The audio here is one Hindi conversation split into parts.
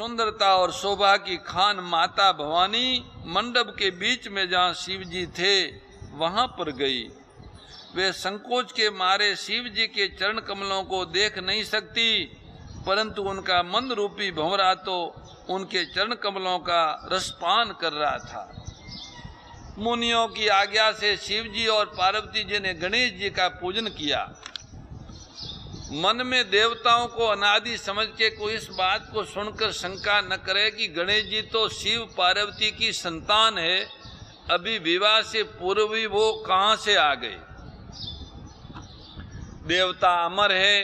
सुंदरता और शोभा की खान माता भवानी मंडप के बीच में जहाँ शिव जी थे वहां पर गई। वे संकोच के मारे शिव जी के चरण कमलों को देख नहीं सकती, परंतु उनका मन रूपी भंवरा तो उनके चरण कमलों का रसपान कर रहा था। मुनियों की आज्ञा से शिव जी और पार्वती जी ने गणेश जी का पूजन किया। मन में देवताओं को अनादि समझ के कोई इस बात को सुनकर शंका न करे कि गणेश जी तो शिव पार्वती की संतान है, अभी विवाह से पूर्व ही वो कहां से आ गए। देवता अमर है,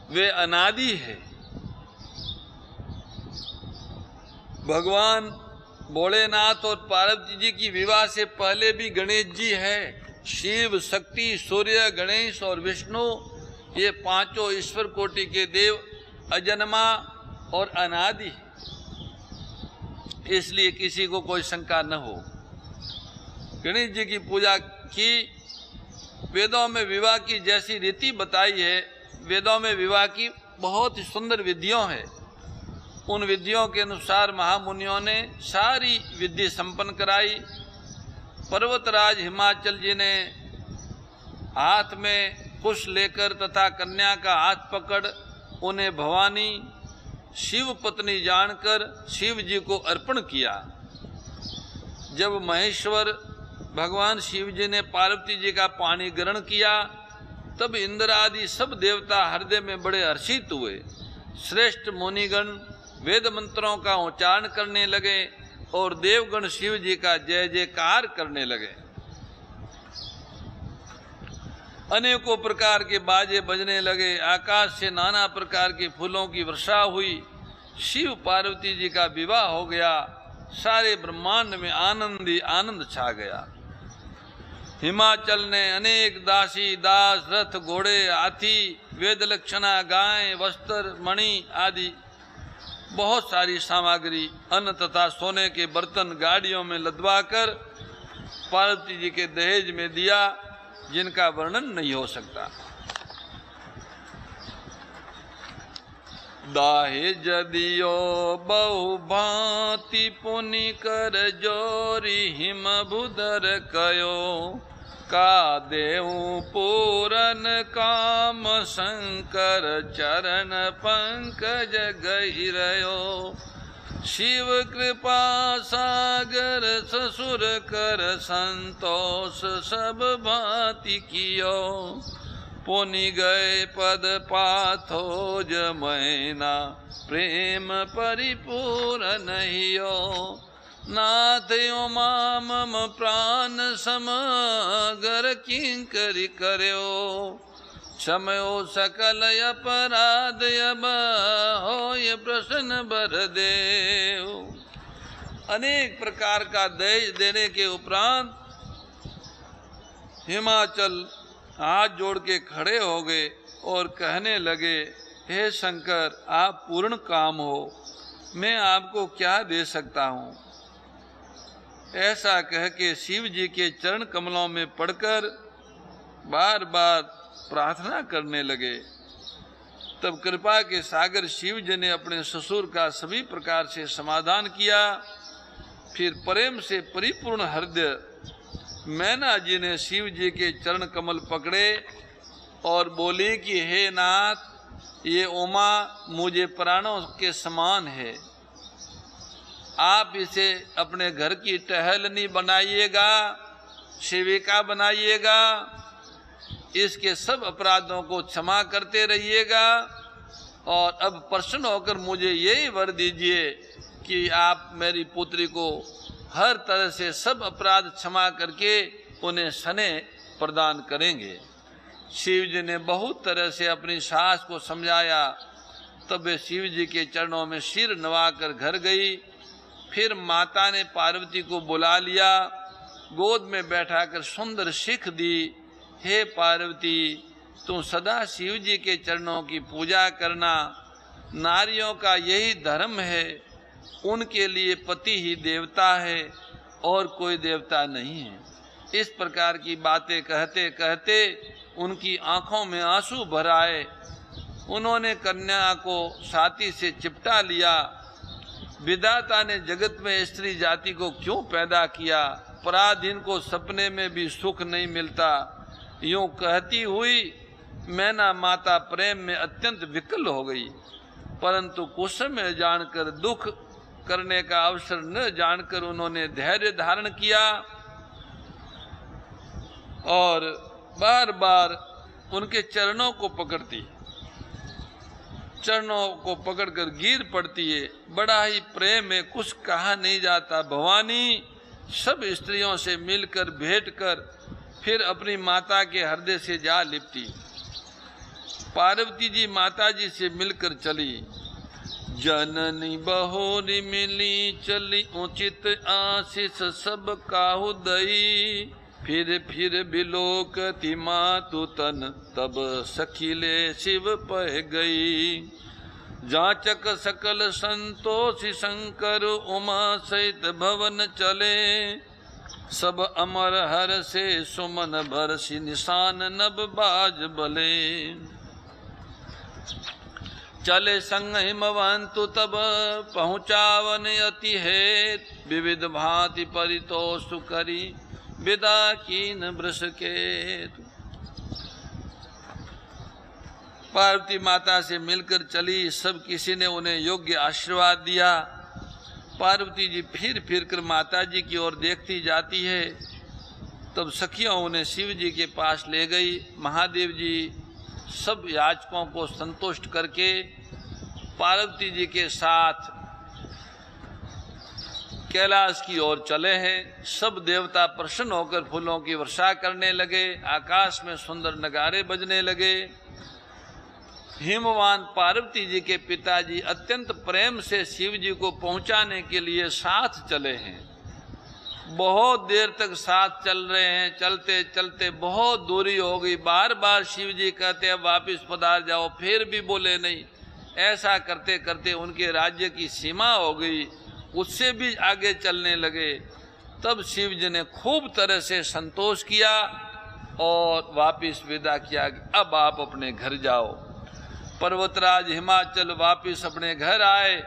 वे अनादि है। भगवान भोलेनाथ और पार्वती जी की विवाह से पहले भी गणेश जी है। शिव, शक्ति, सूर्य, गणेश और विष्णु, ये पांचों ईश्वर कोटि के देव अजन्मा और अनादि, इसलिए किसी को कोई शंका न हो। गणेश जी की पूजा की। वेदों में विवाह की जैसी रीति बताई है, वेदों में विवाह की बहुत ही सुंदर विधियों है। उन विधियों के अनुसार महामुनियों ने सारी विधि संपन्न कराई। पर्वतराज हिमाचल जी ने हाथ में कुश लेकर तथा कन्या का हाथ पकड़ उन्हें भवानी शिव पत्नी जानकर शिव जी को अर्पण किया। जब महेश्वर भगवान शिव जी ने पार्वती जी का पानी ग्रहण किया, तब इंद्र आदि सब देवता हृदय में बड़े हर्षित हुए। श्रेष्ठ मुनिगण वेद मंत्रों का उच्चारण करने लगे और देवगण शिव जी का जय जयकार करने लगे। अनेकों प्रकार के बाजे बजने लगे। आकाश से नाना प्रकार के फूलों की वर्षा हुई। शिव पार्वती जी का विवाह हो गया। सारे ब्रह्मांड में आनंद ही आनंद छा गया। हिमाचल ने अनेक दासी, दास, रथ, घोड़े, हाथी, वेद लक्षणा, गाय, वस्त्र, मणि आदि बहुत सारी सामग्री, अन्न तथा सोने के बर्तन गाड़ियों में लदवाकर पार्वती जी के दहेज में दिया, जिनका वर्णन नहीं हो सकता। दाहेज दियो बहु भांति पुनि कर जोरी हिम बुदर कयो, का देऊ पूरन काम शंकर चरण पंकज गहिरयो। शिव कृपा सागर ससुर कर संतोष सब भांति कियो, पुनि गए पद पाथोज मैना प्रेम परिपूर्ण हियो। नाथ उमा मम प्राण समगर किंकरि करयो, क्षमयो सकल अपराध अब होय प्रसन्न बर देव। अनेक प्रकार का दहेज देने के उपरांत हिमाचल हाथ जोड़ के खड़े हो गए और कहने लगे, हे शंकर, आप पूर्ण काम हो, मैं आपको क्या दे सकता हूँ। ऐसा कह के शिव जी के चरण कमलों में पड़कर बार बार प्रार्थना करने लगे। तब कृपा के सागर शिव जी ने अपने ससुर का सभी प्रकार से समाधान किया। फिर प्रेम से परिपूर्ण हृदय मैना जी ने शिव जी के चरण कमल पकड़े और बोली कि हे नाथ, ये उमा मुझे प्राणों के समान है, आप इसे अपने घर की टहलनी बनाइएगा, सेविका बनाइएगा, इसके सब अपराधों को क्षमा करते रहिएगा और अब प्रसन्न होकर मुझे यही वर दीजिए कि आप मेरी पुत्री को हर तरह से सब अपराध क्षमा करके उन्हें स्नेह प्रदान करेंगे। शिव जी ने बहुत तरह से अपनी सास को समझाया। तब वे शिव जी के चरणों में सिर नवाकर घर गई। फिर माता ने पार्वती को बुला लिया, गोद में बैठाकर सुंदर सीख दी। हे पार्वती, तुम सदा शिव जी के चरणों की पूजा करना, नारियों का यही धर्म है, उनके लिए पति ही देवता है और कोई देवता नहीं है। इस प्रकार की बातें कहते कहते उनकी आंखों में आंसू भर आए उन्होंने कन्या को छाती से चिपटा लिया। विधाता ने जगत में स्त्री जाति को क्यों पैदा किया? पराधीन को सपने में भी सुख नहीं मिलता। यूं कहती हुई मैना माता प्रेम में अत्यंत विकल हो गई, परंतु कुछ समय जानकर दुख करने का अवसर न जानकर उन्होंने धैर्य धारण किया और बार बार उनके चरणों को पकड़कर गिर पड़ती है। बड़ा ही प्रेम है, कुछ कहा नहीं जाता। भवानी सब स्त्रियों से मिलकर भेंट कर फिर अपनी माता के हृदय से जा लिपटी। पार्वती जी माता जी से मिलकर चली। जननी बहोरी मिली चली उचित आशीष सब काहु दई। फिर बिलोकति मातु तन तब सखीले शिव पह गई। जाचक सकल संतोषि शंकर उमा सहित भवन चले। सब अमर हर से सुमन बरसी निशान नभ बाज बले। चले संग हिमवंतु तब पहुँचावन अति हेत। विविध भांति परितोष करी विदा कीन वृष केतु। पार्वती माता से मिलकर चली, सब किसी ने उन्हें योग्य आशीर्वाद दिया। पार्वती जी फिर कर माता जी की ओर देखती जाती है। तब सखियां उन्हें शिव जी के पास ले गई। महादेव जी सब याचकों को संतुष्ट करके पार्वती जी के साथ कैलाश की ओर चले हैं। सब देवता प्रसन्न होकर फूलों की वर्षा करने लगे। आकाश में सुंदर नगारे बजने लगे। हिमवान पार्वती जी के पिताजी अत्यंत प्रेम से शिव जी को पहुंचाने के लिए साथ चले हैं। बहुत देर तक साथ चल रहे हैं। चलते चलते बहुत दूरी हो गई। बार बार शिव जी कहते अब वापिस पधार जाओ, फिर भी बोले नहीं। ऐसा करते करते उनके राज्य की सीमा हो गई, उससे भी आगे चलने लगे। तब शिव जी ने खूब तरह से संतोष किया और वापिस विदा किया। अब आप अपने घर जाओ। पर्वतराज हिमाचल वापिस अपने घर आए।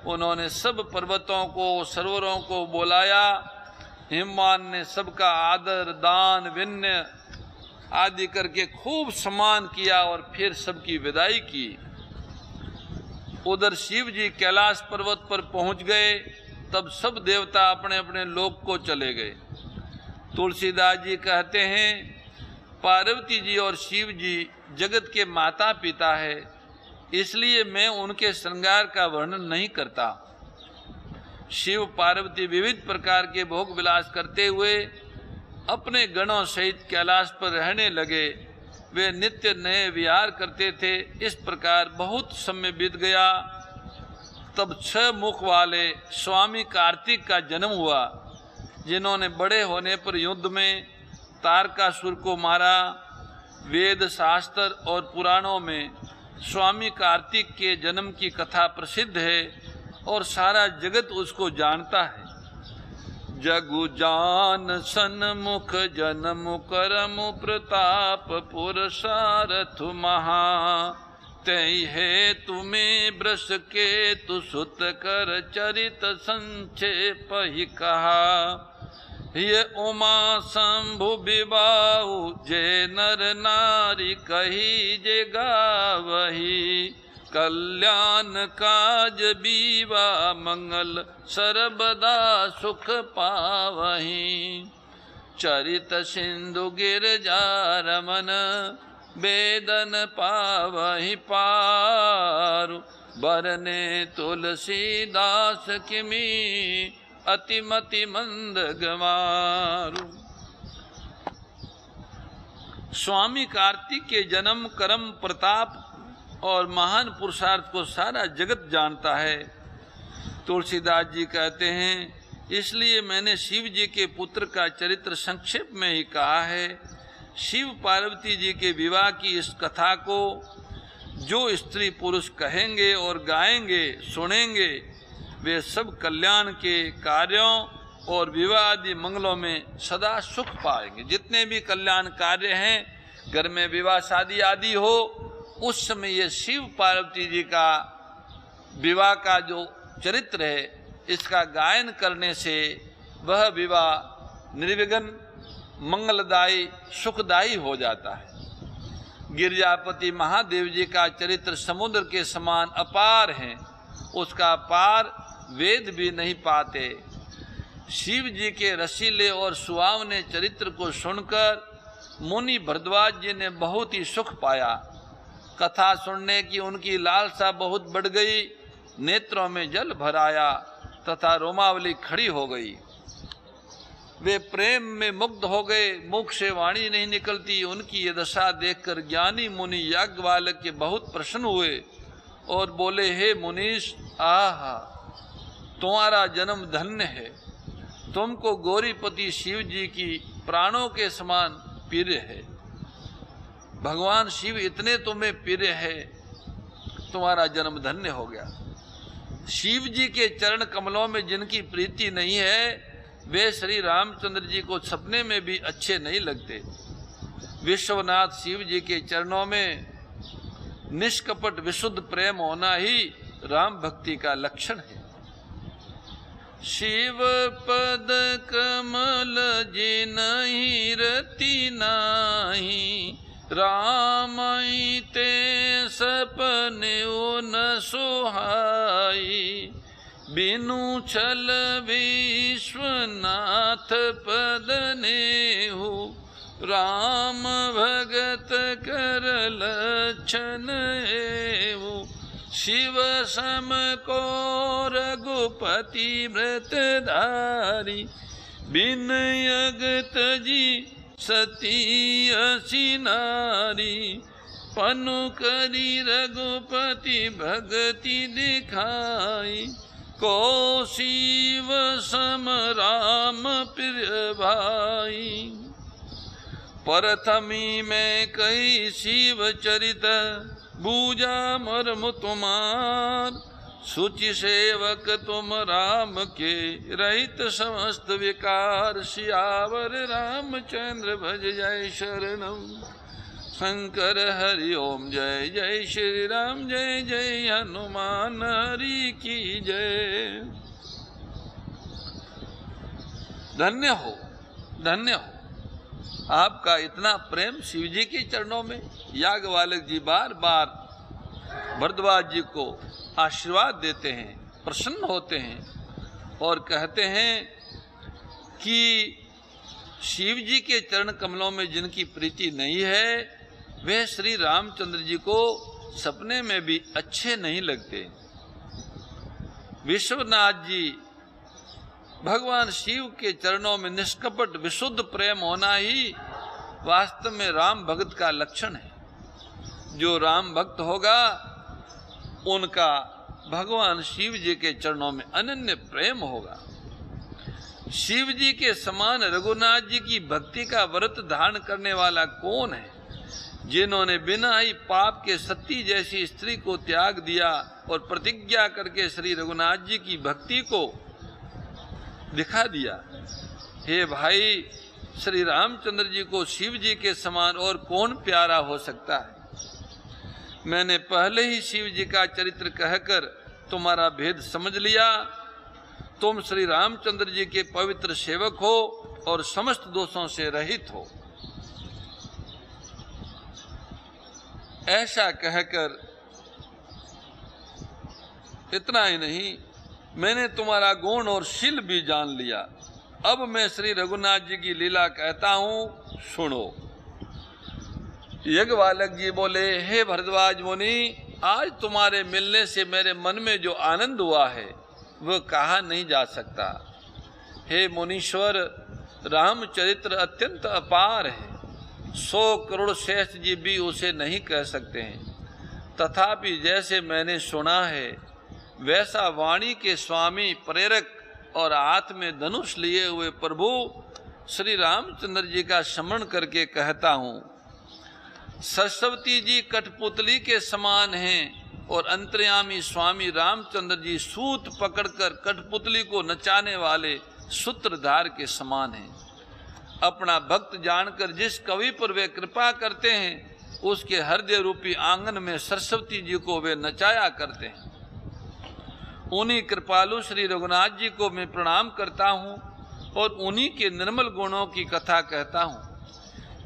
उन्होंने सब पर्वतों को सरोवरों को बुलाया। हिमवान ने सबका आदर दान विन्य आदि करके खूब सम्मान किया और फिर सबकी विदाई की। उधर शिव जी कैलाश पर्वत पर पहुंच गए। तब सब देवता अपने अपने लोक को चले गए। तुलसीदास जी कहते हैं पार्वती जी और शिव जी जगत के माता पिता है, इसलिए मैं उनके श्रृंगार का वर्णन नहीं करता। शिव पार्वती विविध प्रकार के भोग विलास करते हुए अपने गणों सहित कैलाश पर रहने लगे। वे नित्य नए विहार करते थे। इस प्रकार बहुत समय बीत गया। तब 6 मुख वाले स्वामी कार्तिक का जन्म हुआ, जिन्होंने बड़े होने पर युद्ध में तारकासुर को मारा। वेद शास्त्र और पुराणों में स्वामी कार्तिक के जन्म की कथा प्रसिद्ध है और सारा जगत उसको जानता है। जगु जान सन्मुख जन्म करम प्रताप पुरसारथु महा। तै है तुम्हें वृष के तु सुत कर चरित संक्षेप ही कहा। ये उमा शंभु विबाहु जे नर नारी कही जे गावही। कल्याण काज बीवा मंगल सर्वदा सुख पावही। चरित सिंधु गिरजा रमन वेदन पावही पारु। बरने तुलसीदास किमी अतिमति मंद गवारु। स्वामी कार्तिक के जन्म कर्म प्रताप और महान पुरुषार्थ को सारा जगत जानता है। तुलसीदास जी कहते हैं इसलिए मैंने शिव जी के पुत्र का चरित्र संक्षेप में ही कहा है। शिव पार्वती जी के विवाह की इस कथा को जो स्त्री पुरुष कहेंगे और गाएंगे सुनेंगे, वे सब कल्याण के कार्यों और विवाह आदि मंगलों में सदा सुख पाएंगे। जितने भी कल्याण कार्य हैं, घर में विवाह शादी आदि हो, उस समय ये शिव पार्वती जी का विवाह का जो चरित्र है, इसका गायन करने से वह विवाह निर्विघ्न, मंगलदायी, सुखदायी हो जाता है। गिरजापति महादेव जी का चरित्र समुद्र के समान अपार है, उसका पार वेद भी नहीं पाते। शिव जी के रसीले और सुहावने चरित्र को सुनकर मुनि भरद्वाज जी ने बहुत ही सुख पाया। कथा सुनने की उनकी लालसा बहुत बढ़ गई, नेत्रों में जल भर आया तथा रोमावली खड़ी हो गई। वे प्रेम में मुग्ध हो गए, मुख से वाणी नहीं निकलती। उनकी ये दशा देखकर ज्ञानी मुनि याज्ञवल्क्य के बहुत प्रसन्न हुए और बोले, हे मुनीश, आहा, तुम्हारा जन्म धन्य है। तुमको गौरीपति शिव जी की प्राणों के समान प्रिय है। भगवान शिव इतने तुम्हें प्रिय है, तुम्हारा जन्म धन्य हो गया। शिव जी के चरण कमलों में जिनकी प्रीति नहीं है, वे श्री रामचंद्र जी को सपने में भी अच्छे नहीं लगते। विश्वनाथ शिव जी के चरणों में निष्कपट विशुद्ध प्रेम होना ही राम भक्ति का लक्षण है। शिव पद कमल जिनहि रति नाही, राम ते सपने न सुहाई। बिनु छल विश्वनाथ पद नेहु, राम भगत कर लक्षण एहु। शिव सम को रघुपति व्रतधारी, बिन अगत जी सती असी नारी। पनु करी रघुपति भगति दिखाई, को शिव सम राम प्रिय भाई। प्रथमी में कही शिव चरित, बूझा मर्म तुम्हार। सुचि सेवक तुम राम के, रहित समस्त विकार। सियावर रामचंद्र भज जय शरणम, शंकर हरि ओम जय जय श्री राम, जय जय हनुमान हरि की जय। धन्य हो, धन्य हो, आपका इतना प्रेम शिव जी के चरणों में। याज्ञवल्क्य जी बार बार भरद्वाज जी को आशीर्वाद देते हैं, प्रसन्न होते हैं और कहते हैं कि शिव जी के चरण कमलों में जिनकी प्रीति नहीं है, वे श्री रामचंद्र जी को सपने में भी अच्छे नहीं लगते। विश्वनाथ जी, भगवान शिव के चरणों में निष्कपट विशुद्ध प्रेम होना ही वास्तव में राम भक्त का लक्षण है। जो राम भक्त होगा, उनका भगवान शिव जी के चरणों में अनन्य प्रेम होगा। शिव जी के समान रघुनाथ जी की भक्ति का व्रत धारण करने वाला कौन है, जिन्होंने बिना ही पाप के सती जैसी स्त्री को त्याग दिया और प्रतिज्ञा करके श्री रघुनाथ जी की भक्ति को दिखा दिया। हे भाई, श्री रामचंद्र जी को शिव जी के समान और कौन प्यारा हो सकता है। मैंने पहले ही शिव जी का चरित्र कहकर तुम्हारा भेद समझ लिया। तुम श्री रामचंद्र जी के पवित्र सेवक हो और समस्त दोषों से रहित हो। ऐसा कहकर इतना ही नहीं, मैंने तुम्हारा गुण और शील भी जान लिया। अब मैं श्री रघुनाथ जी की लीला कहता हूँ, सुनो। याज्ञवल्क्य जी बोले, हे भरद्वाज मुनि, आज तुम्हारे मिलने से मेरे मन में जो आनंद हुआ है वह कहा नहीं जा सकता। हे मुनीश्वर, रामचरित्र अत्यंत अपार है, 100 करोड़ श्रेष्ठ जी भी उसे नहीं कह सकते हैं। तथापि जैसे मैंने सुना है, वैसा वाणी के स्वामी, प्रेरक और हाथ में धनुष लिए हुए प्रभु श्री रामचंद्र जी का स्मरण करके कहता हूँ। सरस्वती जी कठपुतली के समान हैं और अंतर्यामी स्वामी रामचंद्र जी सूत पकड़कर कठपुतली को नचाने वाले सूत्रधार के समान हैं। अपना भक्त जानकर जिस कवि पर वे कृपा करते हैं, उसके हृदय रूपी आंगन में सरस्वती जी को वे नचाया करते हैं। उन्हीं कृपालु श्री रघुनाथ जी को मैं प्रणाम करता हूँ और उन्हीं के निर्मल गुणों की कथा कहता हूँ।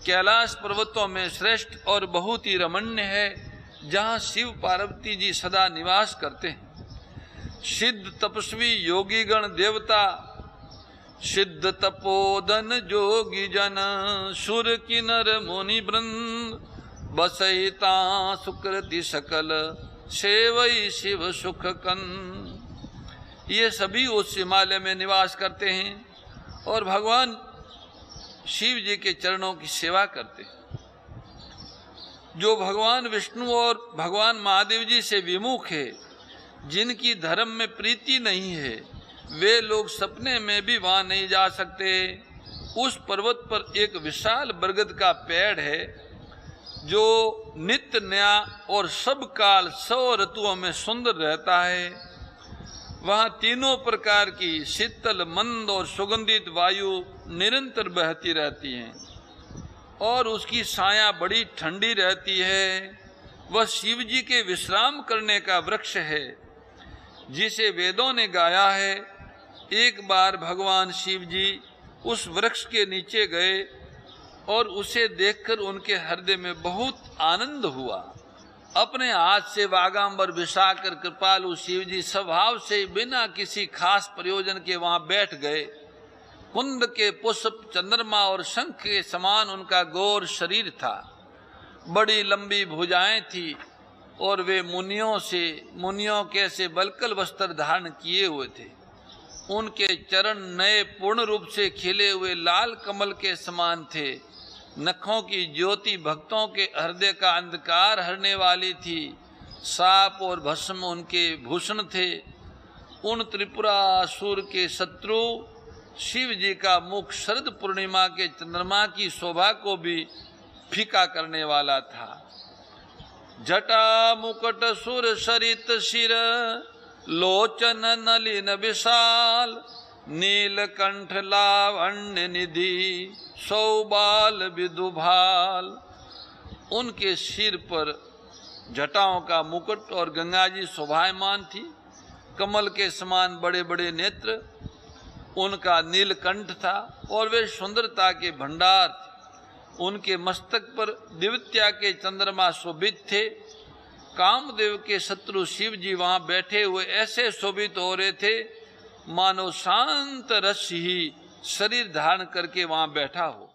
कैलाश पर्वतों में श्रेष्ठ और बहुत ही रमणीय है, जहाँ शिव पार्वती जी सदा निवास करते हैं। सिद्ध तपस्वी योगी गण देवता, सिद्ध तपोधन जोगी जन, सुर किन्नर मुनि वृंद, बसैता सुकृति सकल, सेवई शिव सुख कन। ये सभी उस हिमालय में निवास करते हैं और भगवान शिव जी के चरणों की सेवा करते हैं। जो भगवान विष्णु और भगवान महादेव जी से विमुख है, जिनकी धर्म में प्रीति नहीं है, वे लोग सपने में भी वहां नहीं जा सकते। उस पर्वत पर एक विशाल बरगद का पेड़ है, जो नित्य नया और सब काल 100 ऋतुओं में सुंदर रहता है। वहाँ तीनों प्रकार की शीतल, मंद और सुगंधित वायु निरंतर बहती रहती हैं और उसकी छाया बड़ी ठंडी रहती है। वह शिव जी के विश्राम करने का वृक्ष है, जिसे वेदों ने गाया है। एक बार भगवान शिव जी उस वृक्ष के नीचे गए और उसे देखकर उनके हृदय में बहुत आनंद हुआ। अपने हाथ से वागांबर बिछाकर कृपालु शिव जी स्वभाव से बिना किसी खास प्रयोजन के वहां बैठ गए। कुंद के पुष्प, चंद्रमा और शंख के समान उनका गौर शरीर था। बड़ी लंबी भुजाएं थी और वे मुनियों के से बलकल वस्त्र धारण किए हुए थे। उनके चरण नए पूर्ण रूप से खिले हुए लाल कमल के समान थे। नखों की ज्योति भक्तों के हृदय का अंधकार हरने वाली थी। साप और भस्म उनके भूषण थे। उन त्रिपुरासुर के शत्रु शिव जी का मुख शरद पूर्णिमा के चंद्रमा की शोभा को भी फीका करने वाला था। जटा मुकुट सुर सरित शिर, लोचन नलिन विशाल, नीलकंठ लावण्य निधि, सौबाल विदुभाल। उनके सिर पर जटाओं का मुकुट और गंगा जी शोभायमान थी। कमल के समान बड़े बड़े नेत्र उनका नीलकंठ था और वे सुंदरता के भंडार थे। उनके मस्तक पर दिव्यता के चंद्रमा शोभित थे। कामदेव के शत्रु शिव जी वहां बैठे हुए ऐसे शोभित हो रहे थे, मानो शांत रस ही शरीर धारण करके वहां बैठा हो।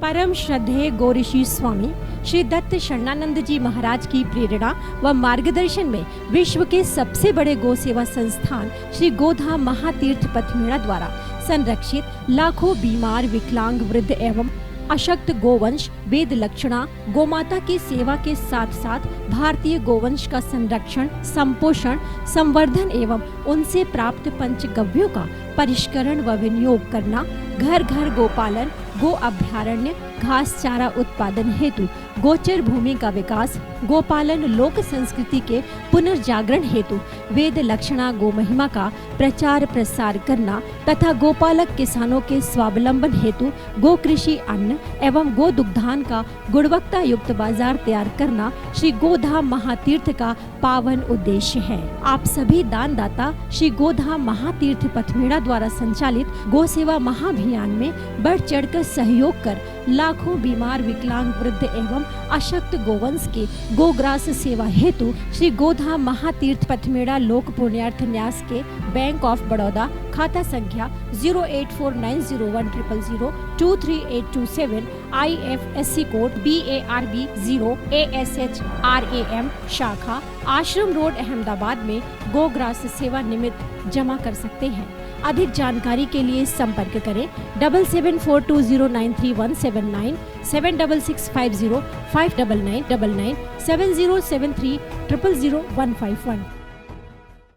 परम श्रद्धेय गौरीशी स्वामी श्री दत्त शरणानंद जी महाराज की प्रेरणा व मार्गदर्शन में विश्व के सबसे बड़े गौ सेवा संस्थान श्री गोधाम महातीर्थ पथमेड़ा द्वारा संरक्षित लाखों बीमार, विकलांग, वृद्ध एवं अशक्त गोवंश वेद लक्षणा गोमाता की सेवा के साथ साथ भारतीय गोवंश का संरक्षण, संपोषण, संवर्धन एवं उनसे प्राप्त पंचगव्यों का परिष्करण व विनियोग करना, घर घर गोपालन, गो अभ्यारण्य, घास चारा उत्पादन हेतु गोचर भूमि का विकास, गोपालन लोक संस्कृति के पुनर्जागरण हेतु वेद लक्षणा गो महिमा का प्रचार प्रसार करना तथा गोपालक किसानों के स्वावलंबन हेतु गो कृषि अन्न एवं गो दुग्धान का गुणवत्ता युक्त बाजार तैयार करना श्री गोधाम महातीर्थ का पावन उद्देश्य है। आप सभी दानदाता श्री गोधाम महातीर्थ पथमेड़ा द्वारा संचालित गो सेवा महाअभियान में बढ़ चढ़कर सहयोग कर लाखों बीमार, विकलांग, वृद्ध एवं अशक्त गोवंश के गोग्रास सेवा हेतु श्री गोधाम महातीर्थ पथमेड़ा लोक पुण्यार्थ न्यास के बैंक ऑफ बड़ौदा खाता संख्या 084901000238827 IFSC कोड BARB 0 ASHRAM शाखा आश्रम रोड अहमदाबाद में गोग्रास सेवा निमित्त जमा कर सकते हैं। अधिक जानकारी के लिए संपर्क करें 7742093179 7665059999 7073000151।